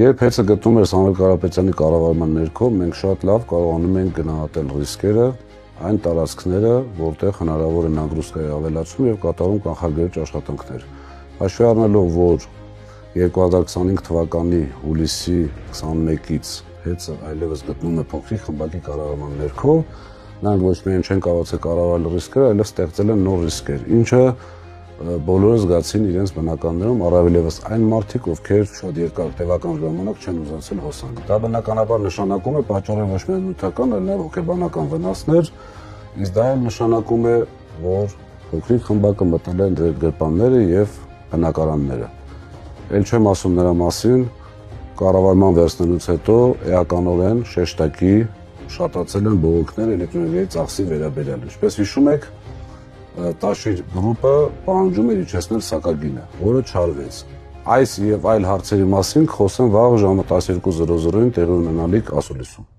Երբ հեծը գտնում էր Սամվել Կարապետյանի կառավարման ներքո, մենք շատ լավ կարողանում ենք գնահատել ռիսկերը, այն տարածքները, որտեղ հնարավոր է նագրուստների ավելացում եւ կատարում կանխարգելիչ աշխատանքներ։ Հաշվի առնելով, որ 2025 թվականի հուլիսի 21-ից հեծը այլևս գտնում է փոքրիկ խմբակի կառավարման ներքո, նրանք ոչ միայն չեն կարողացել կառավարել ռիսկերը, այլև ստեղծել են նոր ռիսկեր, ինչը բոլորը զգացին իրենց բնականներում, առավելևս այն մարդիկ, ովքեր շատ երկար տևական ժամանակ չեն ուզեցել հոսանք։ Դա բնականաբար նշանակում է պատճառը ոչ միայն նյութական, այլ նաև հոգեբանական վնասներ, իսկ դա էլ նշանակում է, որ փոքրիկ խմբակը մտնել են դեր գրպանները եւ բնակարանները։ Էլ չեմ ասում նրա մասին, կառավարման վերցնելուց հետո էականորեն շեշտակի շատացել են բողոքները էլեկտրոէներգիայի ծախսի վերաբերյալ։ Ինչպես հիշում եք, Տաշիր գրուպը պահանջում էր իջեցնել սակագինը, որը չարվեց։ Այս եւ այլ հարցերի մասին կխոսեմ վաղ ժամը 12:00-ին տեղի ունենալիք ասուլիսում։